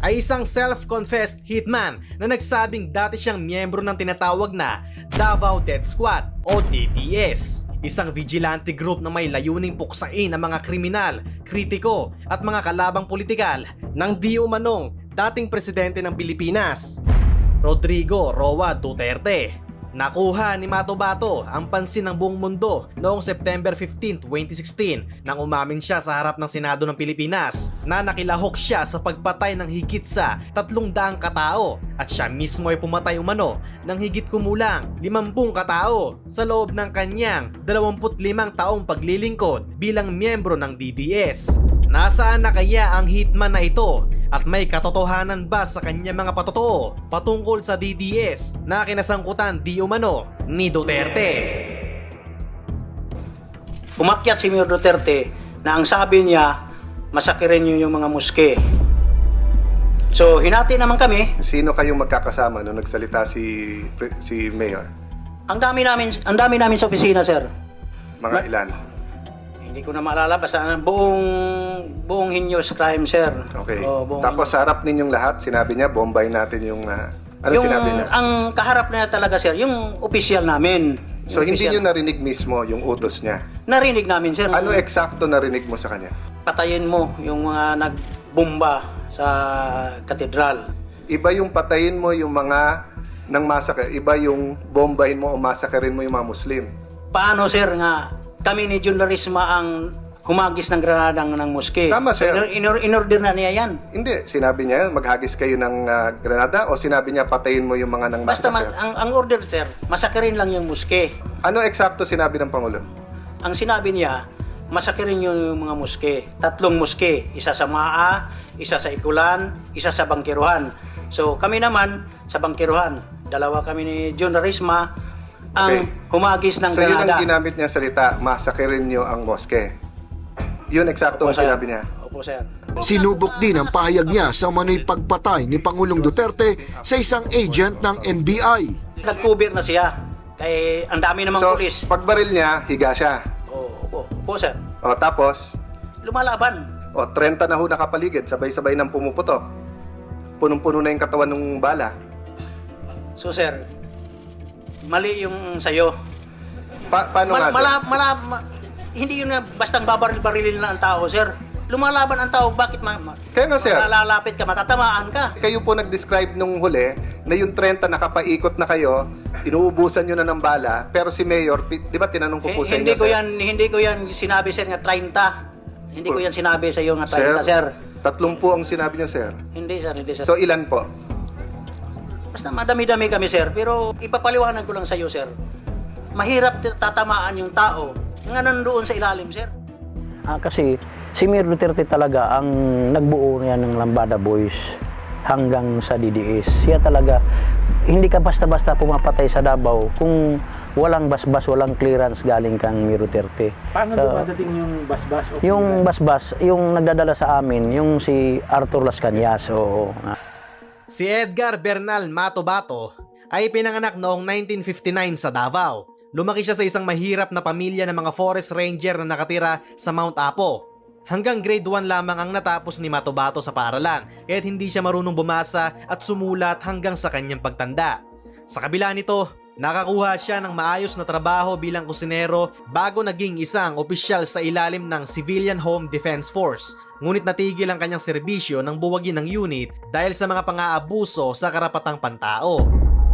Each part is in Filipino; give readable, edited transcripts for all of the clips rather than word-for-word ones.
ay isang self-confessed hitman na nagsabing dati siyang miyembro ng tinatawag na Davao Death Squad o DDS. Isang vigilante group na may layuning puksain ang mga kriminal, kritiko at mga kalabang politikal ng di umanong dating presidente ng Pilipinas, Rodrigo Roa Duterte. Nakuha ni Mato Bato ang pansin ng buong mundo noong September 15, 2016 nang umamin siya sa harap ng Senado ng Pilipinas na nakilahok siya sa pagpatay ng higit sa 300 katao at siya mismo ay pumatay umano ng higit kumulang 50 katao sa loob ng kanyang 25 taong paglilingkod bilang miyembro ng DDS. Nasaan na kaya ang hitman na ito? At may katotohanan ba sa kanya mga patotoo patungkol sa DDS na kinasangkutan di umano ni Duterte? Umakyat si Mayor Duterte na ang sabi niya, masakirin niyo yung mga muske. So hinati naman kami. Sino kayong magkakasama nung nagsalita si Mayor? Ang dami namin sa opisina, sir. Mga ilan? Hindi ko na maalala, basta buong heinous crime, sir. Okay. Tapos sa harap ninyong lahat, sinabi niya, bombay natin yung... sinabi niya? Ang kaharap na talaga, sir, yung opisyal namin. So hindi niyo narinig mismo yung utos niya? Narinig namin, sir. Ano eksakto narinig mo sa kanya? Patayin mo yung mga nagbomba sa katedral. Iba yung patayin mo yung mga nang masakre, iba yung bombahin mo o masakrin mo yung mga Muslim. Paano, sir, nga kami ni Jun Larisma ang humagis ng granada ng moske? Tama, sir. In-order na niya yan. Hindi. Sinabi niya, maghagis kayo ng granada o sinabi niya patayin mo yung mga nang basta masakre? ang order, sir, masakirin lang yung moske. Ano eksakto sinabi ng Pangulo? Ang sinabi niya, masakirin yung mga moske. 3 moske. Isa sa Maa, isa sa Ikulan, isa sa Bangkiruhan. So kami naman sa Bangkiruhan. 2 kami ni Jun Larisma ang humagis ng granada. So yun ang ginamit niya salita, masakirin niyo ang moske. Yun eksakto ang sinabi niya. Opo, sir. Sinubok din ang pahayag niya sa umano'y pagpatay ni Pangulong Duterte sa isang agent ng NBI. Nag-cover na siya. Kaya ang dami namang pulis. So pagbaril niya, higa siya. Opo, sir. O tapos? Lumalaban. O 30 na ho nakapaligid, sabay-sabay nang pumuputok. Punong-puno na yung katawan ng bala. So, sir, mali yung sayo. Paano nga, sir? Hindi yun na bastang babaril-barilin na ang tao, sir. Lumalaban ang tao, bakit kaya nga, sir, malalapit ka, matatamaan ka? Kayo po nag-describe nung huli na yung 30 nakapaikot na kayo, inuubusan nyo na ng bala, pero si Mayor, di ba tinanong ko po sa inyo, sir? Hindi ko yan sinabi, sir, nga 30. Hindi ko yan sinabi sa iyo nga 30, sir. 30 po ang sinabi niyo, sir. Hindi, sir. So ilan po? Basta madami-dami kami, sir. Pero ipapaliwanag ko lang sa iyo, sir. Mahirap tatamaan yung tao nga nandoon sa ilalim, sir. Kasi si Mayor Duterte talaga ang nagbuo niya ng Lambada Boys hanggang sa DDS. Siya talaga, hindi ka basta-basta pumapatay sa Davao kung walang basbas, walang clearance galing kang Mayor Duterte. Paano dumadating yung basbas? Yung basbas, yung nagdadala sa amin, yung si Arthur Las Cañas. Si Edgar Bernal Mato Bato ay pinanganak noong 1959 sa Davao. Lumaki siya sa isang mahirap na pamilya ng mga forest ranger na nakatira sa Mount Apo. Hanggang grade 1 lamang ang natapos ni Mato Bato sa paaralan, kaya't hindi siya marunong bumasa at sumulat hanggang sa kanyang pagtanda. Sa kabila nito, nakakuha siya ng maayos na trabaho bilang kusinero bago naging isang opisyal sa ilalim ng Civilian Home Defense Force. Ngunit natigil ang kanyang serbisyo ng buwagin ng unit dahil sa mga pang-aabuso sa karapatang pantao.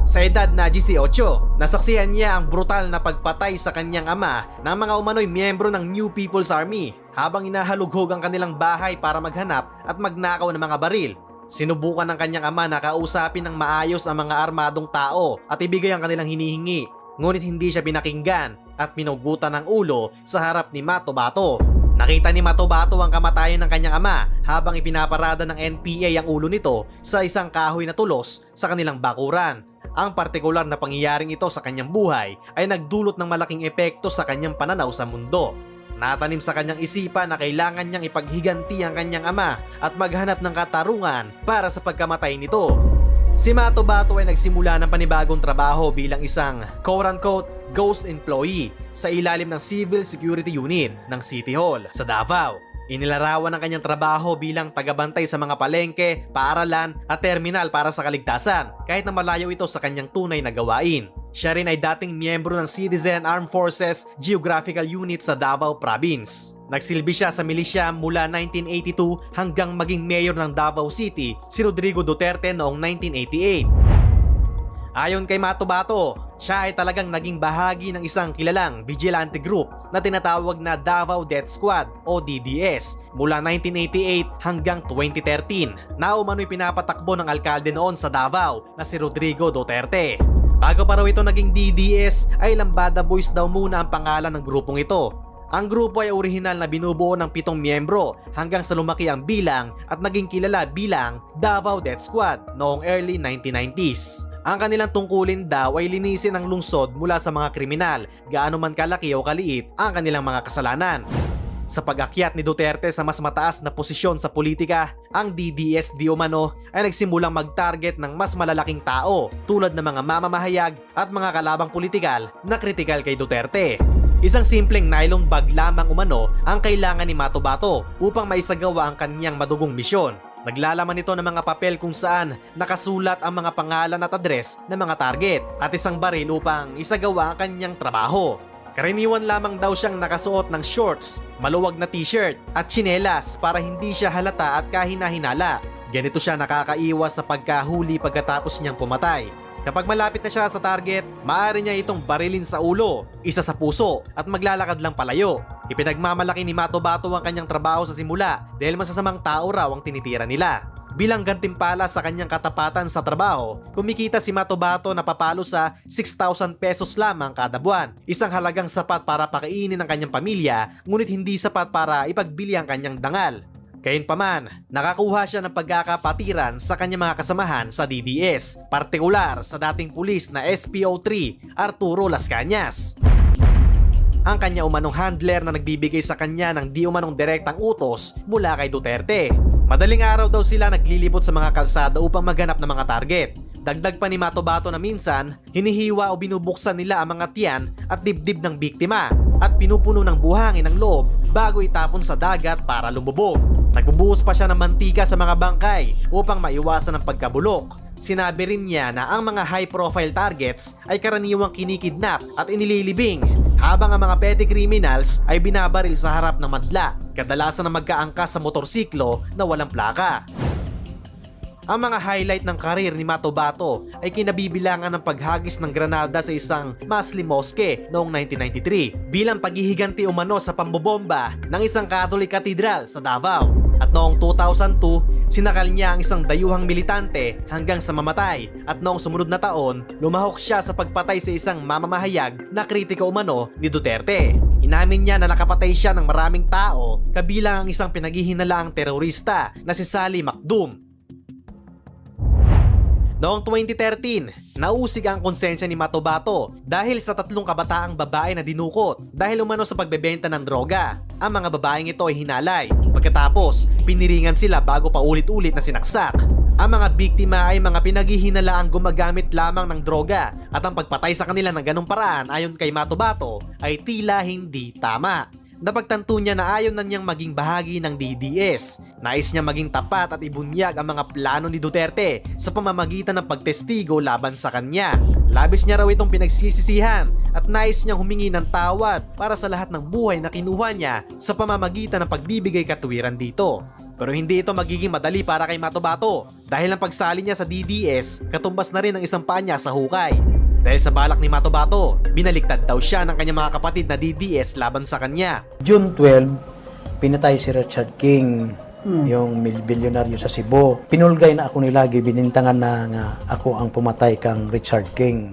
Sa edad na 18, nasaksihan niya ang brutal na pagpatay sa kanyang ama ng mga umano'y miyembro ng New People's Army habang inahalughog ang kanilang bahay para maghanap at magnakaw ng mga baril. Sinubukan ng kanyang ama na kausapin ng maayos ang mga armadong tao at ibigay ang kanilang hinihingi, ngunit hindi siya pinakinggan at pinugutan ng ulo sa harap ni Mato Bato. Nakita ni Mato Bato ang kamatayan ng kanyang ama habang ipinaparada ng NPA ang ulo nito sa isang kahoy na tulos sa kanilang bakuran. Ang partikular na pangyayaring ito sa kanyang buhay ay nagdulot ng malaking epekto sa kanyang pananaw sa mundo. Natanim sa kanyang isipan na kailangan niyang ipaghiganti ang kanyang ama at maghanap ng katarungan para sa pagkamatay nito. Si Mato Bato ay nagsimula ng panibagong trabaho bilang isang quote-unquote ghost employee sa ilalim ng Civil Security Unit ng City Hall sa Davao. Inilarawan ang kanyang trabaho bilang tagabantay sa mga palengke, paaralan at terminal para sa kaligtasan kahit na malayo ito sa kanyang tunay na gawain. Siya rin ay dating miyembro ng Citizen Armed Forces Geographical Unit sa Davao Province. Nagsilbi siya sa milisya mula 1982 hanggang maging mayor ng Davao City si Rodrigo Duterte noong 1988. Ayon kay Matobato, siya ay talagang naging bahagi ng isang kilalang vigilante group na tinatawag na Davao Death Squad o DDS mula 1988 hanggang 2013 na umano'y pinapatakbo ng alkalde noon sa Davao na si Rodrigo Duterte. Bago pa raw ito naging DDS ay Lambada Boys daw muna ang pangalan ng grupong ito. Ang grupo ay orihinal na binubuo ng 7 miyembro hanggang sa lumaki ang bilang at naging kilala bilang Davao Death Squad noong early 1990s. Ang kanilang tungkulin daw ay linisin ang lungsod mula sa mga kriminal, gaano man kalaki o kaliit ang kanilang mga kasalanan. Sa pag-akyat ni Duterte sa mas mataas na posisyon sa politika, ang DDS di umano ay nagsimulang mag-target ng mas malalaking tao tulad ng mga mamamahayag at mga kalabang politikal na kritikal kay Duterte. Isang simpleng nylon bag lamang umano ang kailangan ni Matobato upang maisagawa ang kanyang madugong misyon. Naglalaman ito ng mga papel kung saan nakasulat ang mga pangalan at address ng mga target at isang baril upang isagawa ang kanyang trabaho. Karaniwan lamang daw siyang nakasuot ng shorts, maluwag na t-shirt at tsinelas para hindi siya halata at kahina-hinala. Ganito siya nakakaiwas sa pagkahuli pagkatapos niyang pumatay. Kapag malapit na siya sa target, maaari niya itong barilin sa ulo, isa sa puso at maglalakad lang palayo. Ipinagmamalaki ni Matobato ang kanyang trabaho sa simula dahil masasamang tao raw ang tinitira nila. Bilang gantimpala sa kanyang katapatan sa trabaho, kumikita si Matobato na papalo sa 6,000 pesos lamang kada buwan. Isang halagang sapat para pakainin ang kanyang pamilya, ngunit hindi sapat para ipagbili ang kanyang dangal. Gayunpaman, nakakuha siya ng pagkakapatiran sa kanyang mga kasamahan sa DDS, partikular sa dating pulis na SPO3 Arturo Las Cañas. Ang kanya umanong handler na nagbibigay sa kanya ng di umanong direktang utos mula kay Duterte. Madaling araw daw sila naglilibot sa mga kalsada upang maghanap ng mga target. Dagdag pa ni Matobato na minsan, hinihiwa o binubuksan nila ang mga tiyan at dibdib ng biktima at pinupuno ng buhangin ang loob bago itapon sa dagat para lumubog. Nagbubuhos pa siya ng mantika sa mga bangkay upang maiwasan ang pagkabulok. Sinabi rin niya na ang mga high-profile targets ay karaniwang kinikidnap at inililibing, habang ang mga petty criminals ay binabaril sa harap ng madla, kadalasan na magkaangkas sa motorsiklo na walang plaka. Ang mga highlight ng karir ni Matobato ay kinabibilangan ng paghagis ng granada sa isang Muslim mosque noong 1993 bilang paghihiganti umano sa pambobomba ng isang Catholic cathedral sa Davao. At noong 2002, sinakal niya ang isang dayuhang militante hanggang sa mamatay at noong sumunod na taon, lumahok siya sa pagpatay sa isang mamamahayag na kritiko umano ni Duterte. Inamin niya na nakapatay siya ng maraming tao kabilang ang isang pinaghihinalaang terorista na si Sally Macdum. Noong 2013, nausig ang konsensya ni Matobato dahil sa 3 kabataang babae na dinukot dahil umano sa pagbebenta ng droga. Ang mga babaeng ito ay hinalay. Pagkatapos, piniringan sila bago pa ulit-ulit na sinaksak. Ang mga biktima ay mga pinaghihinalaang gumagamit lamang ng droga at ang pagpatay sa kanila ng ganong paraan ayon kay Matobato ay tila hindi tama. Napagtanto niya na ayaw na niyang maging bahagi ng DDS. Nais niya maging tapat at ibunyag ang mga plano ni Duterte sa pamamagitan ng pagtestigo laban sa kanya. Labis niya raw itong pinagsisisihan at nais niyang humingi ng tawad para sa lahat ng buhay na kinuha niya sa pamamagitan ng pagbibigay katuwiran dito. Pero hindi ito magiging madali para kay Matobato dahil ang pagsali niya sa DDS katumbas na rin ang isang paa niya sa hukay. Dahil sa balak ni Matobato, binaliktad daw siya ng kanyang mga kapatid na DDS laban sa kanya. June 12, pinatay si Richard King, yung bilyonaryo sa Cebu. Pinulgay na ako nilagi, binintangan na nga ako ang pumatay kang Richard King.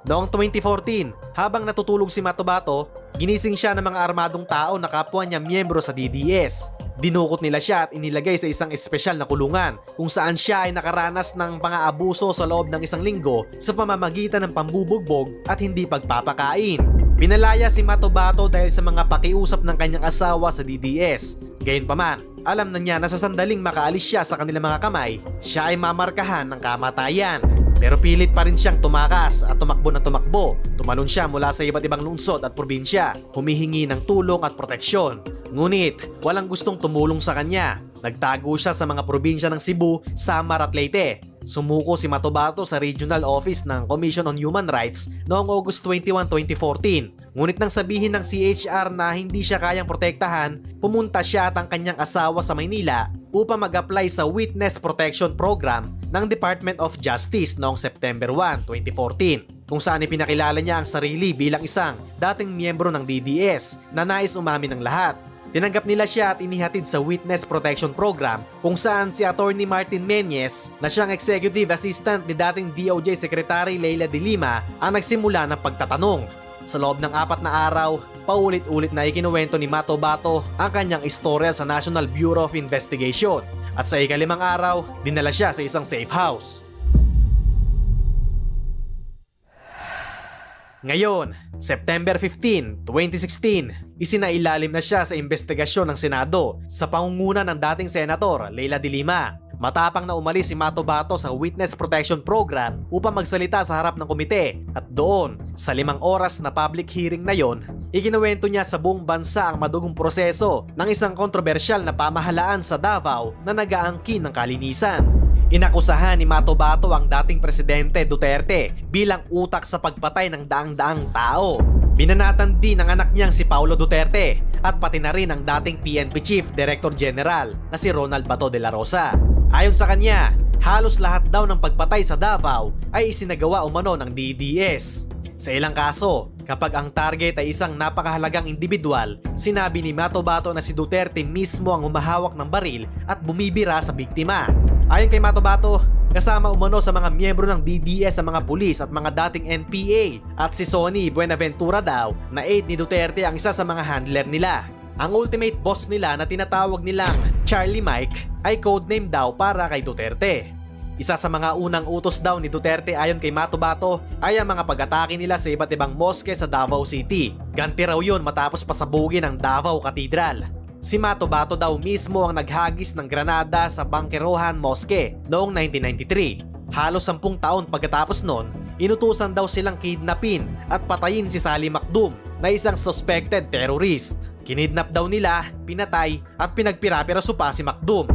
Noong 2014, habang natutulog si Matobato, ginising siya ng mga armadong tao na kapwa niya miyembro sa DDS. Dinukot nila siya at inilagay sa isang espesyal na kulungan kung saan siya ay nakaranas ng pang-aabuso sa loob ng 1 linggo sa pamamagitan ng pambubugbog at hindi pagpapakain. Pinalaya si Matobato dahil sa mga pakiusap ng kanyang asawa sa DDS. Gayunpaman, alam na niya na sa sandaling makaalis siya sa kanilang mga kamay, siya ay mamarkahan ng kamatayan. Pero pilit pa rin siyang tumakas at tumakbo ng tumakbo. Tumalon siya mula sa iba't ibang lungsod at probinsya, humihingi ng tulong at proteksyon. Ngunit walang gustong tumulong sa kanya. Nagtago siya sa mga probinsya ng Cebu, Samar at Leyte. Sumuko si Matobato sa Regional Office ng Commission on Human Rights noong August 21, 2014. Ngunit nang sabihin ng CHR na hindi siya kayang protektahan, pumunta siya at ang kanyang asawa sa Maynila upang mag-apply sa Witness Protection Program ng Department of Justice noong September 1, 2014, kung saan ipinakilala niya ang sarili bilang isang dating miyembro ng DDS na nais umamin ng lahat. Tinanggap nila siya at inihatid sa Witness Protection Program kung saan si Attorney Martin Menyes na siyang executive assistant ni dating DOJ Secretary Leila de Lima ang nagsimula ng pagtatanong. Sa loob ng 4 na araw, paulit-ulit na ikinuwento ni Matobato ang kanyang istorya sa National Bureau of Investigation at sa ika-5 araw, dinala siya sa isang safe house. Ngayon, September 15, 2016, isinailalim na siya sa investigasyon ng Senado sa pangunguna ng dating Senator Leila de Lima. Matapang na umalis si Matobato sa Witness Protection Program upang magsalita sa harap ng komite at doon, sa 5 oras na public hearing na yon, ikinuwento niya sa buong bansa ang madugong proseso ng isang kontrobersyal na pamahalaan sa Davao na nag-aangkin ng kalinisan. Inakusahan ni Matobato ang dating presidente Duterte bilang utak sa pagpatay ng daang-daang tao. Binanatan din ang anak niyang si Paulo Duterte at pati na rin ang dating PNP Chief Director General na si Ronald Bato de la Rosa. Ayon sa kanya, halos lahat daw ng pagpatay sa Davao ay isinagawa umano ng DDS. Sa ilang kaso, kapag ang target ay isang napakahalagang individual, sinabi ni Matobato na si Duterte mismo ang humahawak ng baril at bumibira sa biktima. Ayon kay Matobato, kasama umano sa mga miyembro ng DDS sa mga pulis at mga dating NPA at si Sonny Buenaventura daw na aide ni Duterte ang isa sa mga handler nila. Ang ultimate boss nila na tinatawag nilang Charlie Mike ay codename daw para kay Duterte. Isa sa mga unang utos daw ni Duterte ayon kay Matobato ay ang mga pag-atake nila sa iba't ibang moske sa Davao City. Ganti raw yun matapos pasabugin ang Davao Cathedral. Si Matobato daw mismo ang naghagis ng granada sa Bangkerohan Mosque noong 1993. Halos 10 taon pagkatapos nun, inutusan daw silang kidnapin at patayin si Sally Macdum na isang suspected terrorist. Kinidnap daw nila, pinatay at pinagpirapiraso pa si Macdum.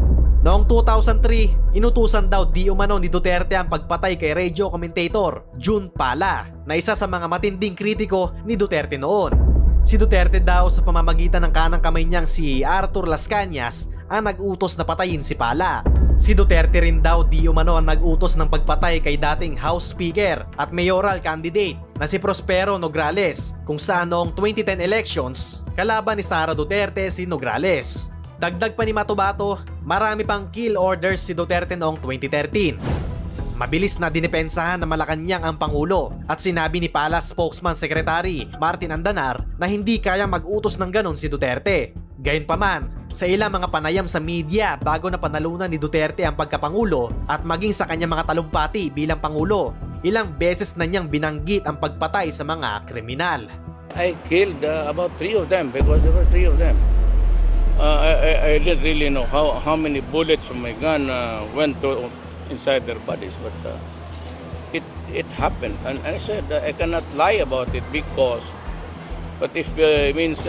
Noong 2003, inutusan daw di umano ni Duterte ang pagpatay kay radio commentator June Pala na isa sa mga matinding kritiko ni Duterte noon. Si Duterte daw sa pamamagitan ng kanang kamay niyang si Arthur Las Cañas ang nag-utos na patayin si Pala. Si Duterte rin daw di umano ang nag-utos ng pagpatay kay dating House Speaker at mayoral candidate na si Prospero Nograles kung saan noong 2010 elections, kalaban ni Sara Duterte si Nograles. Dagdag pa ni Matobato, marami pang kill orders si Duterte noong 2013. Mabilis na dinipensahan ng Malacanang ang Pangulo at sinabi ni Pala spokesman Secretary Martin Andanar na hindi kayang mag-utos ng ganon si Duterte. Gayunpaman, sa ilang mga panayam sa media bago na panalunan ni Duterte ang pagkapangulo at maging sa kanyang mga talumpati bilang Pangulo, ilang beses na niyang binanggit ang pagpatay sa mga kriminal. I killed about 3 of them because there were 3 of them. I didn't really know how many bullets from my gun went to inside their bodies, but it happened, and I said I cannot lie about it because, but if it means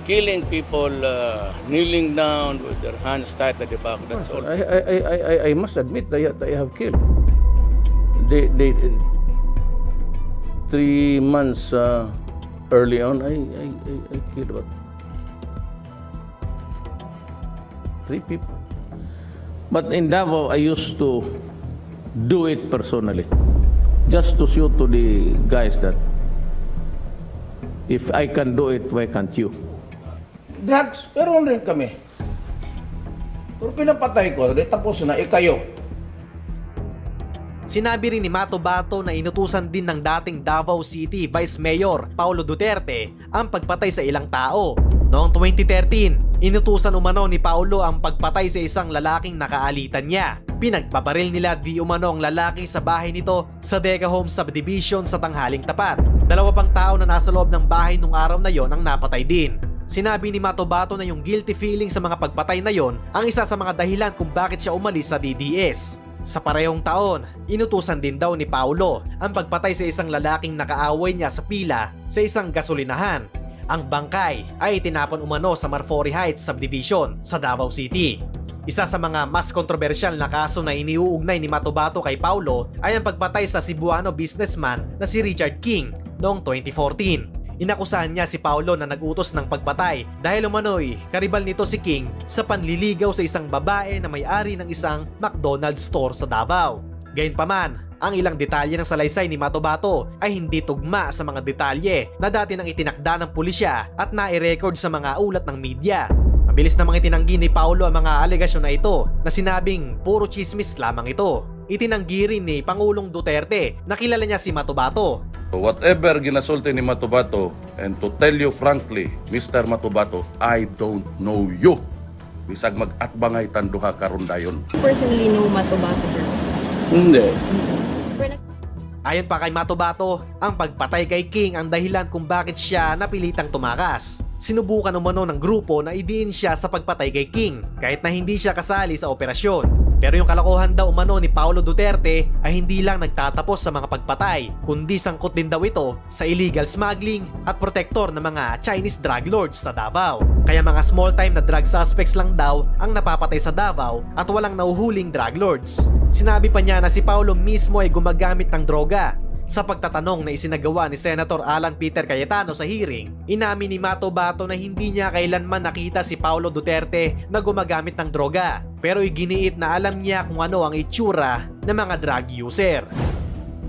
killing people kneeling down with their hands tied at the back, that's all. I must admit that I have killed. They 3 months early on, I killed about 3 people. But in Davao, I used to do it personally, just to show to the guys that if I can do it, why can't you? Drugs, pero rin kami. Pero pinapatay ko, tapos na, kayo. Sinabi rin ni Matobato na inutusan din ng dating Davao City Vice Mayor Paulo Duterte ang pagpatay sa ilang tao. Noong 2013, inutusan umano ni Paulo ang pagpatay sa isang lalaking nakaalitan niya. Pinagpabaril nila di umano ang lalaki sa bahay nito sa Deca Home Subdivision sa tanghaling tapat. 2 pang tao na nasa loob ng bahay nung araw na yon ang napatay din. Sinabi ni Matobato na yung guilty feeling sa mga pagpatay na yon ang isa sa mga dahilan kung bakit siya umalis sa DDS. Sa parehong taon, inutusan din daw ni Paulo ang pagpatay sa isang lalaking nakaaway niya sa pila sa isang gasolinahan. Ang bangkay ay tinapon umano sa Marfori Heights Subdivision sa Davao City. Isa sa mga mas kontrobersyal na kaso na iniuugnay ni Matobato kay Paulo ay ang pagpatay sa Cebuano businessman na si Richard King noong 2014. Inakusahan niya si Paulo na nag-utos ng pagpatay dahil umano'y karibal nito si King sa panliligaw sa isang babae na may-ari ng isang McDonald's store sa Davao. Gayunpaman, ang ilang detalye ng salaysay ni Matobato ay hindi tugma sa mga detalye na dati nang itinakda ng pulisya at nai-record sa mga ulat ng media. Mabilis namang itinanggi ni Paulo ang mga alegasyon na ito na sinabing puro chismis lamang ito. Itinanggi rin ni Pangulong Duterte na kilala niya si Matobato. Whatever ginasulti ni Matobato, and to tell you frankly, Mr. Matobato, I don't know you. Bisag mag-atbangay tanduha karon dayon. Personally know Matobato, sir? Hindi. Ayon pa kay Matobato, ang pagpatay kay King ang dahilan kung bakit siya napilitang tumakas. Sinubukan umano ng grupo na idiin siya sa pagpatay kay King kahit na hindi siya kasali sa operasyon. Pero yung kalokohan daw umano ni Paulo Duterte ay hindi lang nagtatapos sa mga pagpatay, kundi sangkot din daw ito sa illegal smuggling at protektor ng mga Chinese drug lords sa Davao. Kaya mga small time na drug suspects lang daw ang napapatay sa Davao at walang nahuhuling drug lords. Sinabi pa niya na si Paulo mismo ay gumagamit ng droga. Sa pagtatanong na isinagawa ni Senator Alan Peter Cayetano sa hearing, inamin ni Matobato na hindi niya kailanman nakita si Paulo Duterte na gumagamit ng droga, pero iginiit na alam niya kung ano ang itsura ng mga drug user.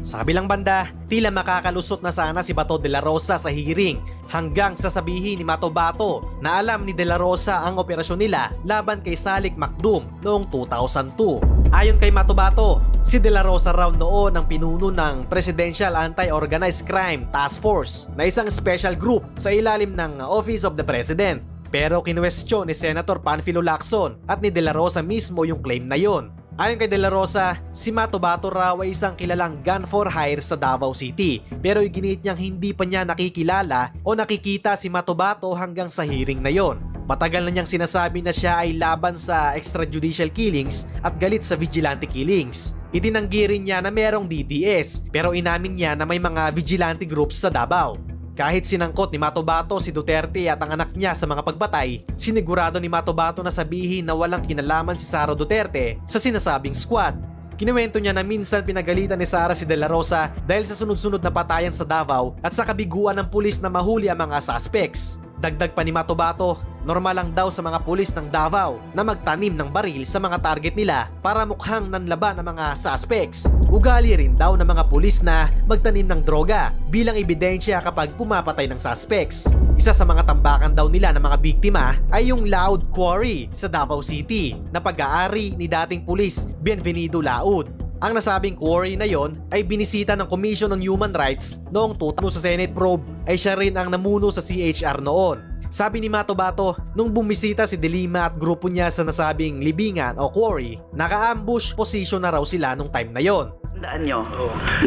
Sa kabilang banda, tila makakalusot na sana si Bato de la Rosa sa hearing hanggang sasabihin ni Matobato na alam ni de la Rosa ang operasyon nila laban kay Salik Macdum noong 2002. Ayon kay Matobato, si de la Rosa raw noon ang pinuno ng Presidential Anti-Organized Crime Task Force na isang special group sa ilalim ng Office of the President. Pero kinwestiyon ni Senator Panfilo Lacson at ni de la Rosa mismo yung claim na yon. Ayon kay de la Rosa, si Matobato raw ay isang kilalang gun for hire sa Davao City, pero iginiit niyang hindi pa niya nakikilala o nakikita si Matobato hanggang sa hearing na yon. Matagal na niyang sinasabi na siya ay laban sa extrajudicial killings at galit sa vigilante killings. Itinanggi rin niya na merong DDS, pero inamin niya na may mga vigilante groups sa Davao. Kahit sinangkot ni Matobato si Duterte at ang anak niya sa mga pagpatay, sinigurado ni Matobato na sabihin na walang kinalaman si Sara Duterte sa sinasabing squad. Kinuwento niya na minsan pinagalitan ni Sara si de la Rosa dahil sa sunod-sunod na patayan sa Davao at sa kabiguan ng pulis na mahuli ang mga suspects. Dagdag pa ni Matobato, normal lang daw sa mga pulis ng Davao na magtanim ng baril sa mga target nila para mukhang nanlaban ang mga suspects. Ugali rin daw ng mga pulis na magtanim ng droga bilang ebidensya kapag pumapatay ng suspects. Isa sa mga tambakan daw nila ng mga biktima ay yung Laud Quarry sa Davao City na pag-aari ni dating pulis Bienvenido Laud. Ang nasabing quarry na yon ay binisita ng Commission on Human Rights noong 2000 sa Senate probe ay siya rin ang namuno sa CHR noon. Sabi ni Matobato, nung bumisita si De Lima at grupo niya sa nasabing libingan o quarry, naka-ambush position na raw sila nung time na yon. Tandaan nyo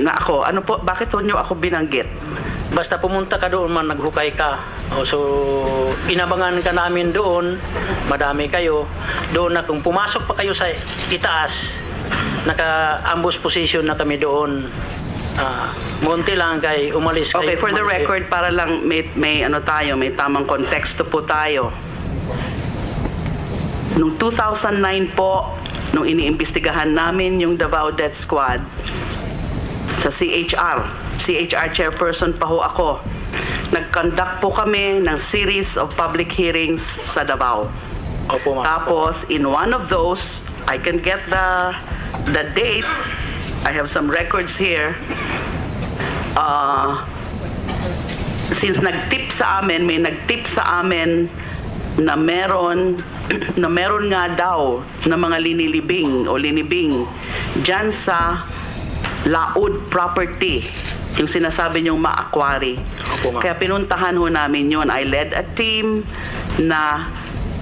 na ako, ano po, bakit nyo ako binanggit? Basta pumunta ka doon man, naghukay ka. So, inabangan ka namin doon, madami kayo. Doon na kung pumasok pa kayo sa itaas, naka-ambush position na kami doon. Munti lang kay umalis kayo. Okay, for the record, para lang may ano tayo, may tamang konteksto po tayo. Noong 2009 po, nung iniimbestigahan namin yung Davao Death Squad sa CHR chairperson pa ho ako. Nag-conduct po kami ng series of public hearings sa Davao. Opo, ma'am. Tapos, in one of those, I can get the date. I have some records here. Since nag-tip sa amin, may nag-tip sa amin na meron nga daw na mga linilibing o linibing dyan sa Laud property, yung sinasabi niyong ma-aquary. Kaya pinuntahan ho namin yun. I led a team na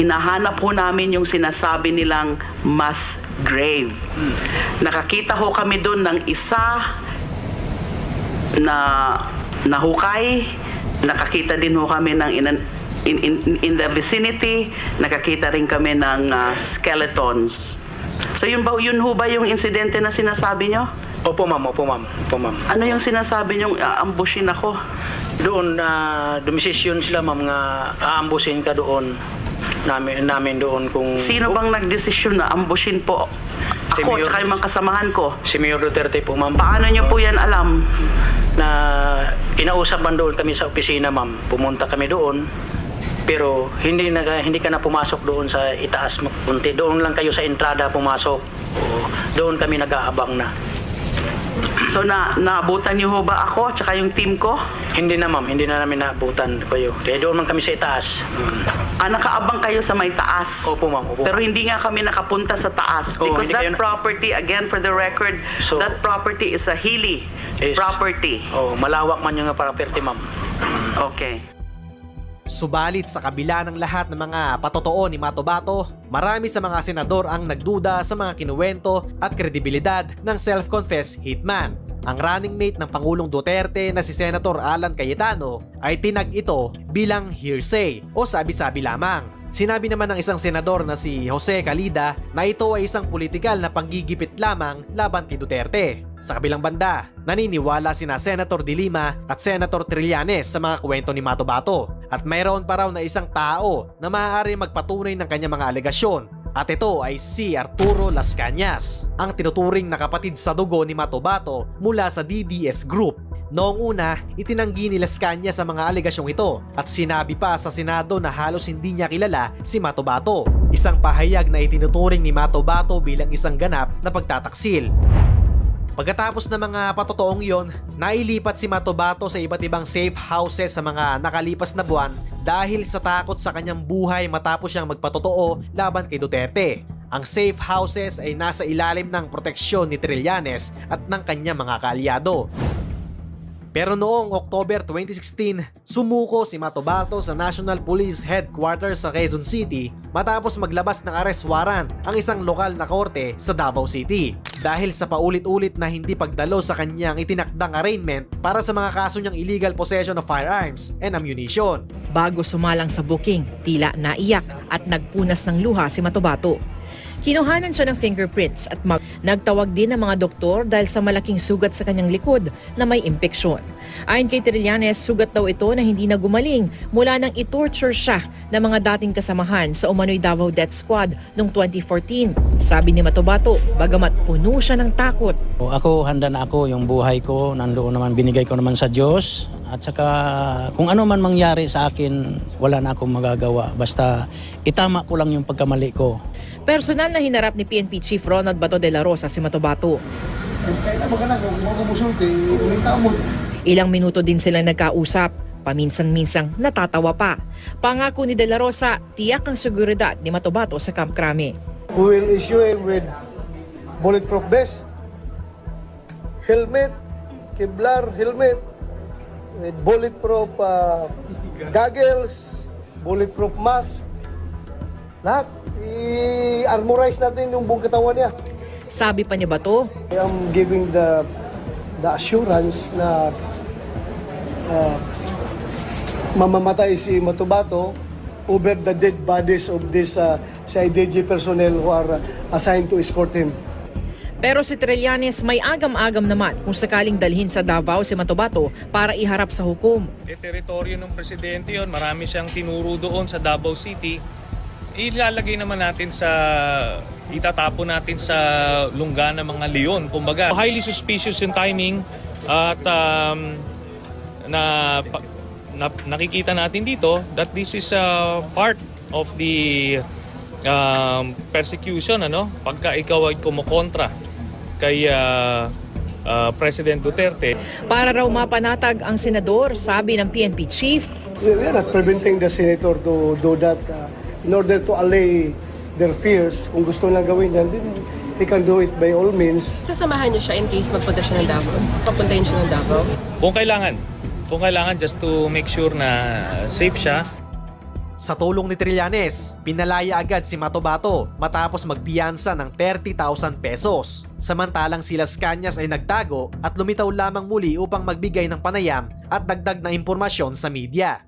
hinahanap ho namin yung sinasabi nilang mass grave. Nakakita ho kami doon ng isa na nahukay. Nakakita din ho kami ng in the vicinity. Nakakita rin kami ng skeletons. So yun ho ba yung insidente na sinasabi nyo? Opo ma'am, opo ma'am, opo ma'am. Ano yung sinasabi nyong ambushin ako? Doon dumisisyon sila ma'am nga aambusin ka doon. Namin doon kung... Sino bang nagdesisyon na ambusin po? Si Ako, Mayor- tsaka yung mga kasamahan ko. Si Mayor Duterte po ma'am. Paano nyo po yan alam? Na kinausap man doon kami sa opisina ma'am. Pumunta kami doon. Pero hindi ka na pumasok doon sa itaas kunti. Doon lang kayo sa entrada pumasok. Doon kami nag-aabang na. So, naabutan nyo ho ba ako, tsaka yung team ko? Hindi na ma'am, hindi na namin naabutan kayo. Kaya doon man kami sa itaas. Nakaabang kayo sa may taas. Opo ma'am, opo. Pero hindi nga kami nakapunta sa taas. Oo, Because hindi that kayo property, again for the record, So- that property is a hilly property. Malawak man yung property ma'am. Okay. Subalit sa kabila ng lahat ng mga patotoo ni Matobato, marami sa mga senador ang nagduda sa mga kinuwento at kredibilidad ng self-confessed hitman. Ang running mate ng Pangulong Duterte na si Senator Alan Cayetano ay tinag ito bilang hearsay o sabi-sabi lamang. Sinabi naman ng isang senador na si Jose Calida na ito ay isang politikal na panggigipit lamang laban kay Duterte. Sa kabilang banda, naniniwala sina Senator De Lima at Senator Trillanes sa mga kwento ni Matobato at mayroon pa raw na isang tao na maaari magpatunay ng kanyang mga alegasyon. At ito ay si Arturo Las Cañas, ang tinuturing na kapatid sa dugo ni Matobato mula sa DDS Group. Noong una, itinanggi ni Las Cañas sa mga alegasyong ito at sinabi pa sa Senado na halos hindi niya kilala si Matobato. Isang pahayag na itinuturing ni Matobato bilang isang ganap na pagtataksil. Pagkatapos ng mga patotoong iyon, nailipat si Matobato sa iba't ibang safe houses sa mga nakalipas na buwan dahil sa takot sa kanyang buhay matapos siyang magpatotoo laban kay Duterte. Ang safe houses ay nasa ilalim ng proteksyon ni Trillanes at ng kanyang mga kaalyado. Pero noong October 2016, sumuko si Matobato sa National Police Headquarters sa Quezon City matapos maglabas ng arrest warrant ang isang lokal na korte sa Davao City dahil sa paulit-ulit na hindi pagdalo sa kanyang itinakdang arraignment para sa mga kaso niyang illegal possession of firearms and ammunition. Bago sumalang sa booking, tila naiyak at nagpunas ng luha si Matobato. Kinuhanan siya ng fingerprints at nagtawag din ng mga doktor dahil sa malaking sugat sa kanyang likod na may impeksyon. Ayon kay Trillanes, sugat daw ito na hindi na gumaling mula nang itorture siya ng mga dating kasamahan sa umano'y Davao Death Squad noong 2014. Sabi ni Matobato, bagamat puno siya ng takot. Ako, handa na ako, yung buhay ko, nandoon naman, binigay ko naman sa Diyos. At saka kung ano man mangyari sa akin, wala na akong magagawa. Basta itama ko lang yung pagkamali ko. Personal na hinarap ni PNP Chief Ronald Bato de la Rosa si Matobato. Ilang minuto din silang nagkausap, paminsan-minsang natatawa pa. Pangako ni de la Rosa, tiyak ang seguridad ni Matobato sa Camp Crame. We will issue him with bulletproof vest, helmet, Kevlar helmet, with bulletproof goggles, bulletproof mask, lahat. I-armorize natin yung buong katawan niya. Sabi pa ni Bato, I am giving the assurance na mamamatay si Matobato over the dead bodies of this CIDG personnel who are assigned to escort him. Pero si Trillanes may agam-agam naman kung sakaling dalhin sa Davao si Matobato para iharap sa hukom. Teritoryo ng presidente yon, marami siyang tinuro doon sa Davao City. Ilalagay naman natin itatapon natin sa lungga ng mga leon. Kumbaga, highly suspicious yung timing at nakikita natin dito that this is part of the persecution, pagka ikaw ay kumukontra kay President Duterte. Para raw mapanatag ang senador, sabi ng PNP chief, we are not preventing the senator to do that in order to allay their fears. Kung gusto nilang gawin yan, then they can do it by all means. Sasamahan niyo siya in case magpunta siya ng Davao? Papuntahin siya ng Davao? Kung kailangan just to make sure na safe siya. Sa tulong ni Trillanes, pinalaya agad si Matobato matapos magpiyansa ng 30,000 pesos. Samantalang si Las Cañas ay nagtago at lumitaw lamang muli upang magbigay ng panayam at dagdag na impormasyon sa media.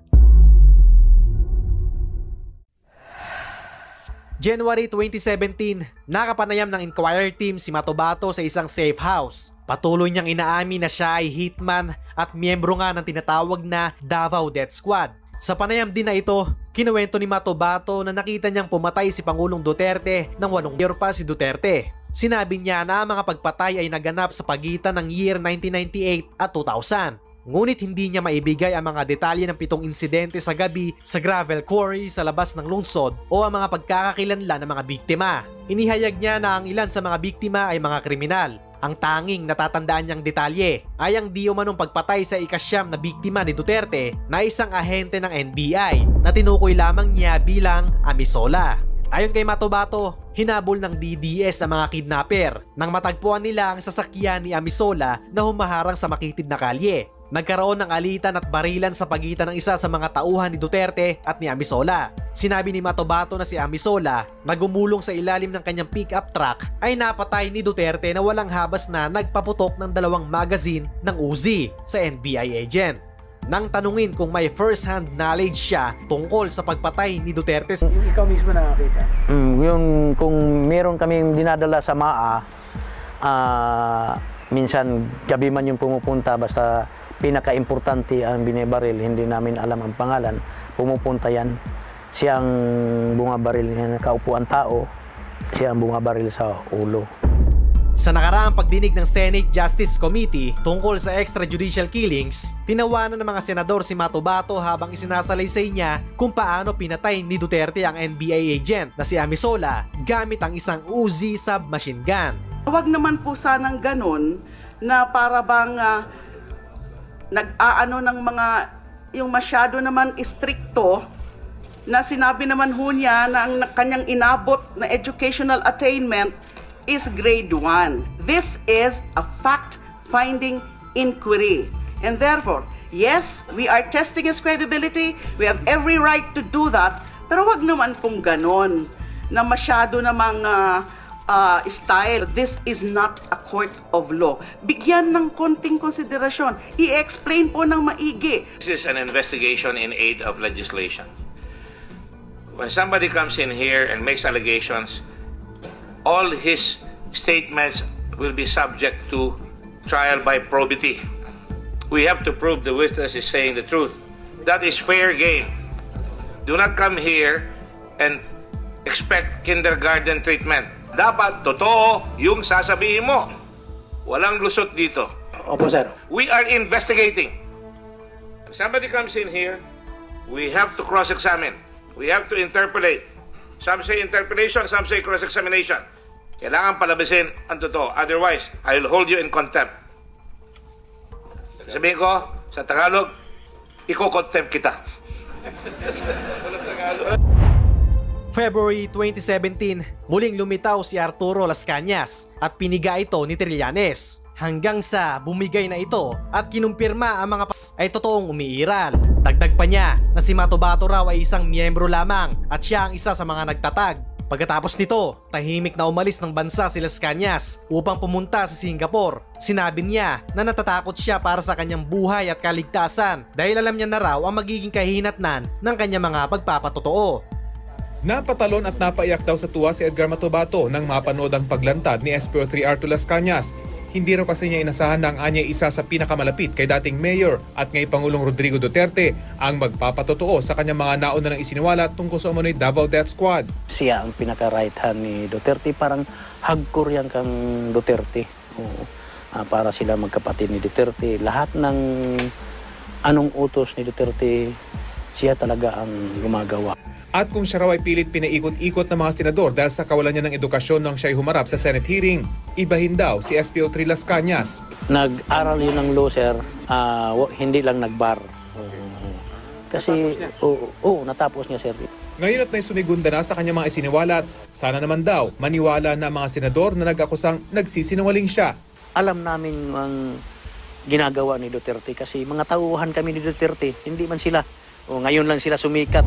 January 2017, nakapanayam ng inquiry team si Matobato sa isang safe house. Patuloy niyang inaamin na siya ay hitman at miyembro nga ng tinatawag na Davao Death Squad. Sa panayam din na ito, kinuwento ni Matobato na nakita niyang pumatay si Pangulong Duterte nang 8 year pa si Duterte. Sinabi niya na ang mga pagpatay ay naganap sa pagitan ng year 1998 at 2000. Ngunit hindi niya maibigay ang mga detalye ng 7 insidente sa gabi sa gravel quarry sa labas ng lungsod o ang mga pagkakakilanlan ng mga biktima. Inihayag niya na ang ilan sa mga biktima ay mga kriminal. Ang tanging natatandaan niyang detalye ay ang di umanong pagpatay sa ikasyam na biktima ni Duterte na isang ahente ng NBI na tinukoy lamang niya bilang Amisola. Ayon kay Matobato, hinabol ng DDS ang mga kidnapper nang matagpuan nila ang sasakyan ni Amisola na humaharang sa makitid na kalye. Nagkaroon ng alitan at barilan sa pagitan ng isa sa mga tauhan ni Duterte at ni Amisola. Sinabi ni Matobato na si Amisola na gumulong sa ilalim ng kanyang pick-up truck ay napatay ni Duterte na walang habas na nagpaputok ng 2 magazine ng Uzi sa NBI agent. Nang tanungin kung may first-hand knowledge siya tungkol sa pagpatay ni Duterte. Ikaw mismo nakakita? Yun, kung meron kaming dinadala sa MAA, minsan gabi man yung pumupunta, basta pinaka-importante ang binibaril, hindi namin alam ang pangalan, pumupunta yan. Siya ang bumabaril, kaupuan tao, siya ang bumabaril sa ulo. Sa nakaraang pagdinig ng Senate Justice Committee tungkol sa extrajudicial killings, tinawanan ng mga senador si Matobato habang isinasalaysay niya kung paano pinatay ni Duterte ang NBI agent na si Amisola gamit ang isang Uzi submachine gun. Huwag naman po sanang ganun na para bang nag-aano ng mga yung masyado naman istrikto na sinabi naman ho niya na ang kanyang inabot na educational attainment is grade 1. This is a fact-finding inquiry. And therefore, yes, we are testing his credibility. We have every right to do that. Pero wag naman pong ganon na masyado namang style. This is not a court of law. Bigyan ng konting konsiderasyon. I-explain po ng maigi. This is an investigation in aid of legislation. When somebody comes in here and makes allegations, all his statements will be subject to trial by probity. We have to prove the witness is saying the truth. That is fair game. Do not come here and expect kindergarten treatment. Dapat totoo yung sasabihin mo. Walang lusot dito. Opo, sir. We are investigating. If somebody comes in here, we have to cross-examine. We have to interpolate. Some say interpolation, some say cross-examination. Kailangan palabasin ang totoo. Otherwise, I will hold you in contempt. Sabihin ko, sa Tagalog, iko-contempt kita. February 2017, muling lumitaw si Arturo Las Cañas at piniga ito ni Trillanes. Hanggang sa bumigay na ito at kinumpirma ang mga ay totoong umiiral. Dagdag pa niya na si Matobato raw ay isang miyembro lamang at siya ang isa sa mga nagtatag. Pagkatapos nito, tahimik na umalis ng bansa si Las Cañas upang pumunta sa Singapore. Sinabi niya na natatakot siya para sa kanyang buhay at kaligtasan dahil alam niya na raw ang magiging kahinatnan ng kanyang mga pagpapatotoo. Napatalon at napaiyak daw sa tuwa si Edgar Matobato nang mapanood ang paglantad ni SPO3 Arturo Las Cañas. Hindi raw kasi niya inasahan na ang anyay isa sa pinakamalapit kay dating mayor at ngay Pangulong Rodrigo Duterte ang magpapatotoo sa kanyang mga nauna ng isiniwala tungkol sa umano'y Davao Death Squad. Siya ang pinaka-right hand ni Duterte, parang hardcore yan kang Duterte. Para sila magkapatid ni Duterte. Lahat ng anong utos ni Duterte, siya talaga ang gumagawa. At kung siya raw ay pilit pinaikot-ikot ng mga senador dahil sa kawalan niya ng edukasyon nang siya'y humarap sa Senate hearing, ibahin daw si SPO3 Las Cañas. Nag-aral yun ng law, sir, hindi lang nag-bar. Kasi, natapos niya, sir. Ngayon at naisumigunda na sa kanyang mga isiniwalat, sana naman daw maniwala na mga senador na nag-akusang nagsisinungaling siya. Alam namin ang ginagawa ni Duterte kasi mga tauhan kami ni Duterte, hindi man sila. Ngayon lang sila sumikat.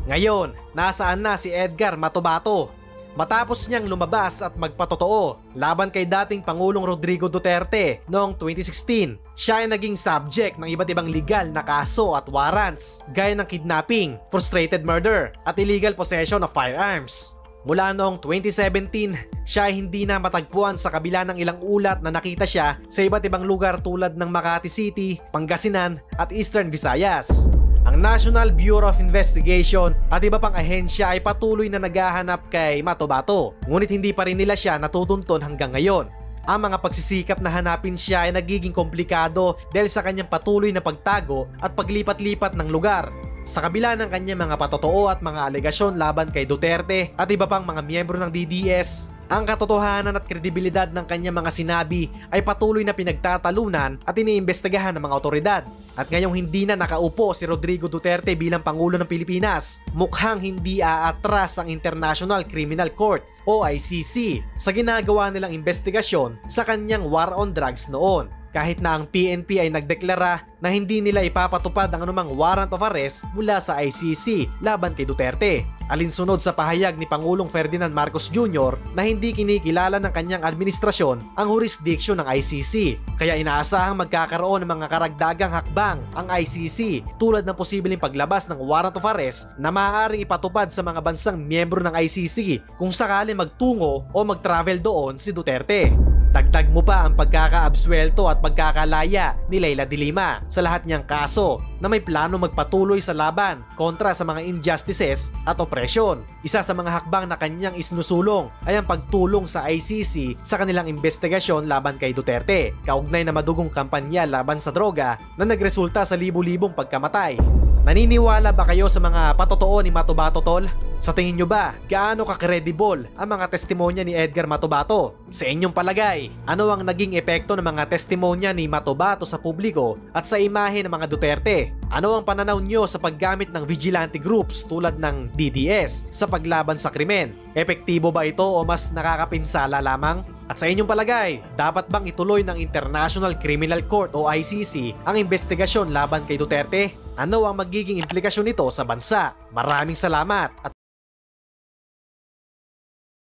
Ngayon, nasaan na si Edgar Matobato? Matapos niyang lumabas at magpatotoo laban kay dating Pangulong Rodrigo Duterte noong 2016, siya ay naging subject ng iba't ibang legal na kaso at warrants gaya ng kidnapping, frustrated murder at illegal possession of firearms. Mula noong 2017, siya ay hindi na matagpuan sa kabila ng ilang ulat na nakita siya sa iba't ibang lugar tulad ng Makati City, Pangasinan at Eastern Visayas. Ang National Bureau of Investigation at iba pang ahensya ay patuloy na naghahanap kay Matobato, ngunit hindi pa rin nila siya natutunton hanggang ngayon. Ang mga pagsisikap na hanapin siya ay nagiging komplikado dahil sa kanyang patuloy na pagtago at paglipat-lipat ng lugar. Sa kabila ng kanyang mga patotoo at mga alegasyon laban kay Duterte at iba pang mga miyembro ng DDS, ang katotohanan at kredibilidad ng kanyang mga sinabi ay patuloy na pinagtatalunan at iniimbestigahan ng mga otoridad. At ngayong hindi na nakaupo si Rodrigo Duterte bilang Pangulo ng Pilipinas, mukhang hindi aatras ang International Criminal Court o ICC sa ginagawa nilang investigasyon sa kanyang war on drugs noon. Kahit na ang PNP ay nagdeklara na hindi nila ipapatupad ang anumang warrant of arrest mula sa ICC laban kay Duterte. Alinsunod sa pahayag ni Pangulong Ferdinand Marcos Jr. na hindi kinikilala ng kanyang administrasyon ang jurisdiction ng ICC. Kaya inaasahang magkakaroon ng mga karagdagang hakbang ang ICC tulad ng posibleng paglabas ng warrant of arrest na maaaring ipatupad sa mga bansang miyembro ng ICC kung sakali magtungo o mag-travel doon si Duterte. Dagdag mo pa ang pagkakaabsuelto at pagkakalaya ni Leila de Lima sa lahat niyang kaso na may plano magpatuloy sa laban kontra sa mga injustices at opresyon. Isa sa mga hakbang na kanyang isinusulong ay ang pagtulong sa ICC sa kanilang investigasyon laban kay Duterte, kaugnay na madugong kampanya laban sa droga na nagresulta sa libu-libong pagkamatay. Naniniwala ba kayo sa mga patotoo ni Matobato, tol? Sa tingin nyo ba, gaano ka-credible ang mga testimonya ni Edgar Matobato? Sa inyong palagay, ano ang naging epekto ng mga testimonya ni Matobato sa publiko at sa imahe ng mga Duterte? Ano ang pananaw nyo sa paggamit ng vigilante groups tulad ng DDS sa paglaban sa krimen? Epektibo ba ito o mas nakakapinsala lamang? At sa inyong palagay, dapat bang ituloy ng International Criminal Court o ICC ang investigasyon laban kay Duterte? Ano ang magiging implikasyon nito sa bansa? Maraming salamat at